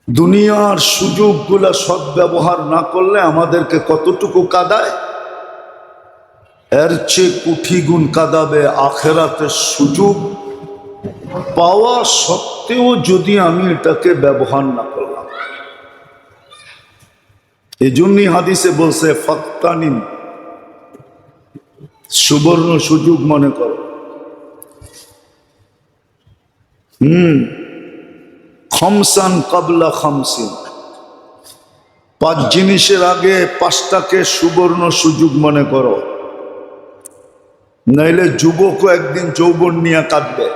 দুনিয়ার সুযোগগুলা সদ্ব্যবহার না করলে আমাদেরকে কতটুকু কাঁদায়, এর চেয়ে কোটি গুণ কাঁদাবে আখেরাতের সুযোগ পাওয়া সত্ত্বেও যদি আমি এটাকে ব্যবহার না করলাম। এই জন্যই হাদিসে বলছে ফাক্তানিম, সুবর্ণ সুযোগ মনে করো। খমসান কাবলা খামসিন, 5 জিনিসের আগে 5টাকে সুবর্ণ সুযোগ মনে করো, নাইলে যুবকও একদিন যৌবন নিয়ে কাঁদবে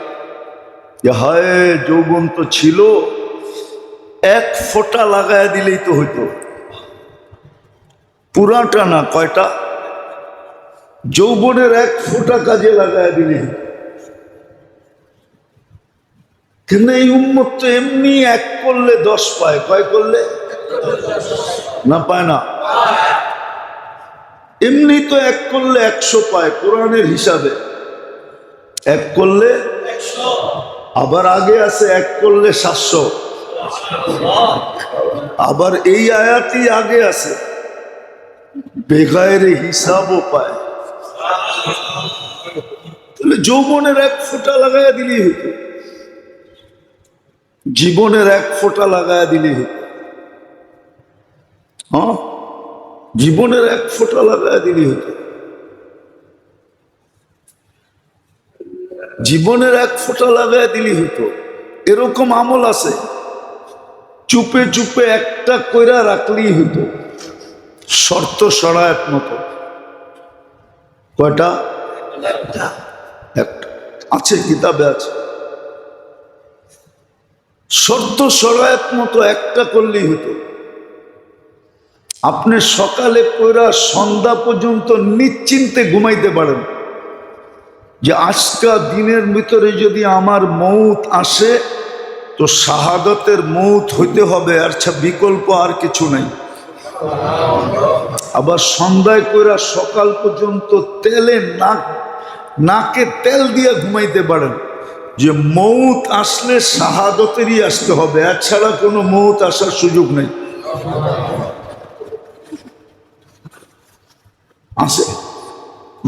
যে হায় যৌবন তো ছিল, 1 ফোঁটা লাগায় দিলেই তো হইতো। পুরাটা না, কয়টা? যৌবনের 1 ফোঁটা কাজে লাগায় দিলেই। কিন্তু এই উম্মত তো এমনি 1 করলে 10 পায়, কয় করলে না পায় না? এমনি তো 1 করলে 100 পায় কোরআনের হিসাবে। 1 করলে 100, আবার আগে আছে 1 করলে 700, আবার এই আয়াতই আগে আছে বেগায়ের হিসাবও পায়। তাহলে যৌবনের 1 ফোঁটা লাগাইয়া দিলেই হতো, জীবনের 1 ফোঁটা লাগাইয়া দিলেই হতো। হ্যাঁ, জীবনের 1 ফোঁটা লাগাইয়া দিলেই হতো। জীবনের 1 ফোঁটা লাগাইয়া দিলেই হতো। এরকম আমল আছে, চুপে চুপে একটা কইরা রাখলেই হতো, শর্ত সরায়েত মতো। কয়টা? একটা আছে, কিতাবে আছে। শর্ত সরায়েত মতো একটা করলেই হতো। আপনি সকালে কইরা সন্ধ্যা পর্যন্ত নিশ্চিন্তে ঘুমাইতে পারেন যে আজকা দিনের ভিতরে যদি আমার মৌত আসে তো শাহাদাতের মৌত হইতে হবে, আচ্ছা বিকল্প আর কিছু নাই। আবার সন্ধ্যায় কইরা সকাল পর্যন্ত তেলে নাকে তেল দিয়ে ঘুমাইতে পারেন যে মৌত আসলে শাহাদতেরই আসতে হবে, এছাড়া কোনো মৌত আসার সুযোগ নেই। আছে,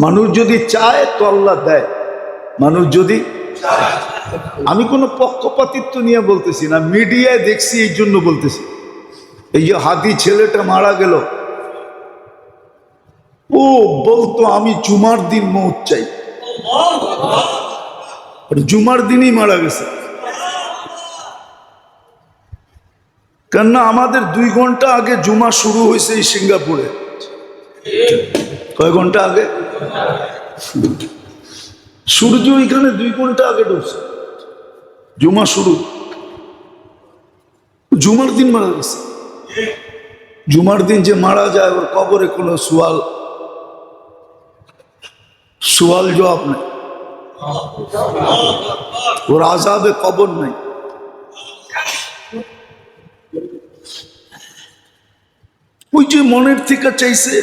মানুষ যদি চায় তো আল্লাহ দেয়, মানুষ যদি। আমি কোনো পক্ষপাতিত্ব নিয়ে বলতেছি না, মিডিয়ায় দেখছি এই জন্য বলতেছি। এই যে হাদি ছেলেটা মারা গেল, ও বলতো আমি জুমার দিন মৌত চাই, জুমার দিনই মারা গেছে। কেননা আমাদের 2 ঘন্টা আগে জুমা শুরু হয়েছে এই সিঙ্গাপুরে। কয় ঘন্টা আগে? সূর্য এখানে 2 ঘন্টা আগে ঢুকছে, জুমা শুরু। জুমার দিন মারা গেছে। জুমার দিন যে মারা যায় ওর কবরে কোনো সুয়াল জবাব নেই, ওর আযাবে কবর নেই। ওই যে মনের থেকে চাইছে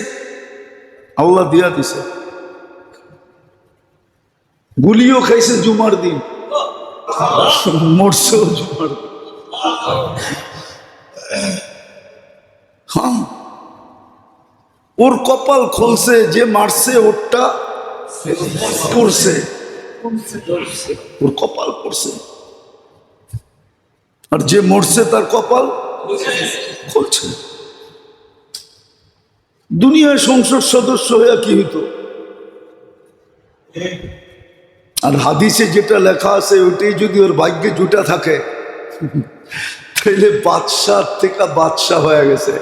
আল্লাহ দিয়া দিছে, গুলিও খাইছে জুমার দিন, মরছেও জুমার দিন। হ্যাঁ, ওর কপাল খুলছে, যে মারছে ওরটা পড়ছে, ওর কপাল পড়ছে, আর যে মরছে তার কপাল খুলছে। দুনিয়ায় সংসদ সদস্য হয়ে কি হইতো? আর হাদিসে যেটা লেখা আছে ওইটাই যদি ওর ভাগ্যে জুটা থাকে তাহলে বাদশাহ থেকে বাদশাহ হয়ে গেছে।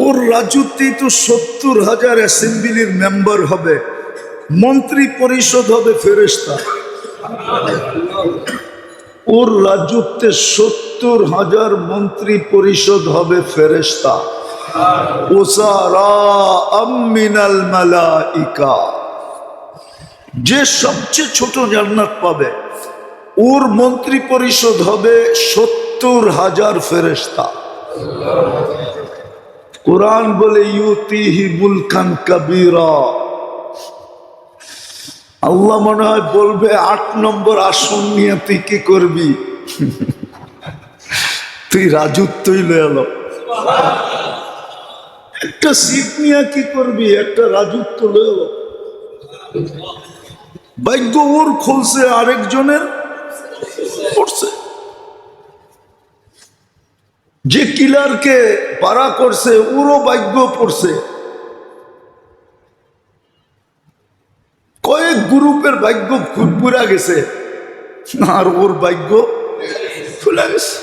ওর রাজত্বেই তো 70,000 অ্যাসেম্বলির মেম্বার হবে, মন্ত্রী পরিষদ হবে ফেরেশতা। ওর রাজত্বে 70,000 মন্ত্রী পরিষদ হবে ফেরেশতা। মিনাল মালাইকা, যে সবচেয়ে ছোট জান্নাত পাবে ওর মন্ত্রী পরিষদ হবে 70,000 ফেরেশতা। কোরআন বলে ইউতিহি মুলকান কাবীরা, আল্লাহ মনে হয় বলবে 8 নম্বর আসন নিয়ে তুই কি করবি? তুই রাজত্বই লয়ে এলো। একটা সিট নিয়ে কি করবি? একটা রাজত্ব লয়ে এলো। ভাগ্য ওর খুলছে, আরেকজনের পড়ছে। যে কিলারকে পারা করছে ওরও ভাগ্য পড়ছে। কয়েক গ্রুপের ভাগ্য পুরা গেছে, আর ওর ভাগ্য খুলে গেছে।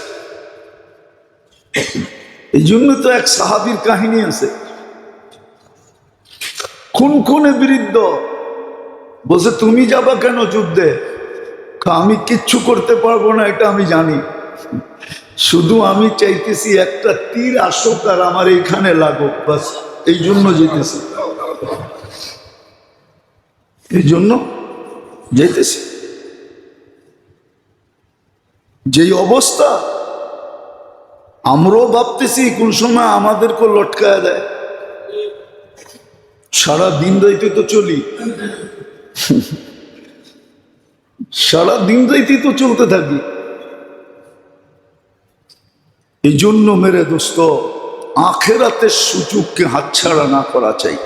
এই জন্য তো এক সাহাবীর কাহিনী আছে, খুনে বিরুদ্ধ বলছে তুমি যাবা কেন যুদ্ধে? আমি কিচ্ছু করতে পারবো না, এটা আমি জানি, শুধু আমি চাইতেছি একটা তীর আসুক আর আমার এইখানে লাগুক, বাস এই জন্য যেতেছি, এই জন্য যেতেছি। যেই অবস্থা আমরাও ভাবতেছি কোন সময় আমাদেরকে লটকায় দেয়। সারা দিন রাইতে তো চলি, সারা দিন রাইতে তো চলতে থাকি। এই জন্য মেরে দোস্ত, আখেরাতের সুযোগকে হাতছাড়া না করা চাই,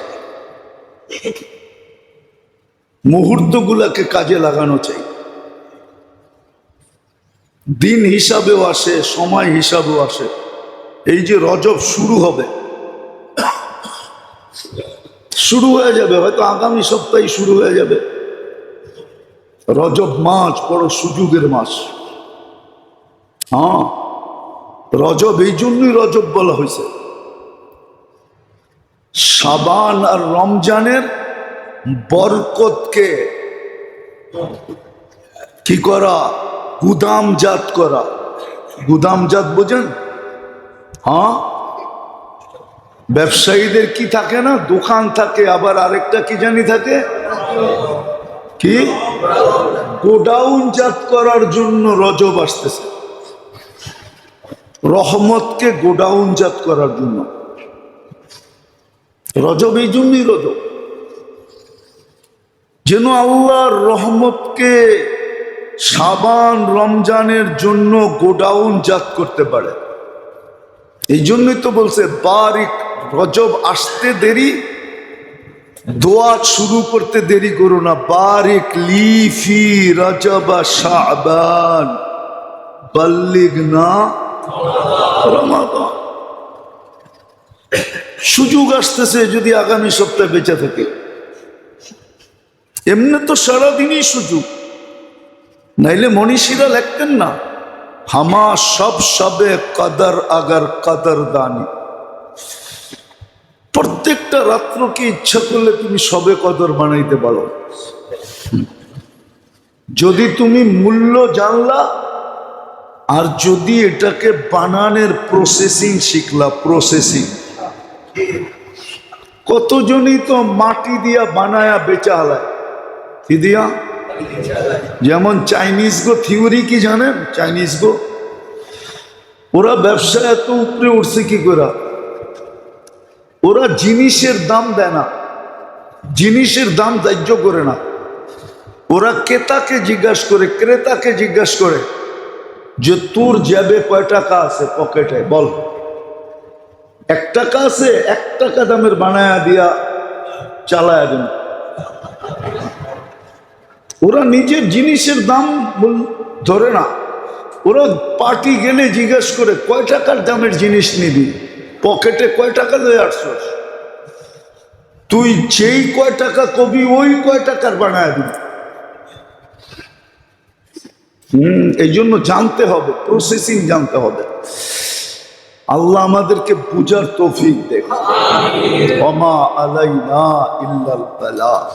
মুহূর্তগুলাকে কাজে লাগানো চাই। দিন হিসাবেও আসে, সময় হিসাবেও আসে। এই যে রজব শুরু হবে, শুরু হয়ে যাবে, হয়তো আগামী সপ্তাহে শুরু হয়ে যাবে। রজব মাস বড় সুযোগের মাস। হ্যাঁ, রজব এই জন্যই রজব বলা হয়েছে। শাবান আর রমজানের বরকতকে কি করা? গুদামজাত করা। গুদামজাত বোঝেন? হ্যাঁ, ব্যবসায়ীদের কি থাকে না, দোকান থাকে, আবার আরেকটা কি জানি থাকে, কি গোডাউনজাত করার জন্য রজব আসতেছে। রহমতকে গোডাউনজাত করার জন্য রজব, এই জন্যই রজব, যেন আল্লাহর রহমতকে শাবান রমজানের জন্য গোডাউনজাত করতে পারে। এই জন্যই তো বলছে বারিক, রজব আসতে দেরি, দোয়া শুরু করতে দেরি করো না। বারিক লিফি রজবা শাবান বাল্লিগনা রমাদান। সুযোগ আসতেছে যদি আগামী সপ্তাহে বেঁচে থাকে। এমনি তো সারাদিনই সুযোগ, নাইলে মনীষীরা লিখতেন না, হামা সব সবে কদর আগার কদর দানি। প্রত্যেকটা রাত্রকে ইচ্ছা করলে তুমি সবে কদর বানাইতে পারো, যদি তুমি মূল্য জানলা আর যদি এটাকে বানানোর প্রসেসিং শিখলা। প্রসেসিং কতজনই তো মাটি দিয়া বানায়া বেচা হালায়, কি দিয়া? যেমন চাইনিজ গো থিওরি কি জানেন? চাইনিজ গো ওরা ব্যবসা এত উপরে উঠছে কি করে? ওরা জিনিসের দাম দেয় না, জিনিসের দাম ধার্য করে না। ওরা ক্রেতাকে জিজ্ঞাসা করে, ক্রেতাকে জিজ্ঞাসা করে যে তোর জেবে কয় টাকা আছে পকেটে, বল। 1 টাকা আছে, 1 টাকা দামের বানায়া দিয়া চালায়া দেন। ওরা নিজের জিনিসের দাম ধরে না। ওরা পার্টি গেলে জিজ্ঞাসা করে কয় টাকার দামের জিনিস নিবি, পকেটে কয় টাকা লয়ে আসছস। তুই যেই কয় টাকা কবি ওই কয় টাকার বানায় দিবি। এই জন্য জানতে হবে, প্রসেসিং জানতে হবে। আল্লাহ আমাদেরকে বুঝার তৌফিক দেখ। ওমা আলাইনা ইল্লাল বালাগ।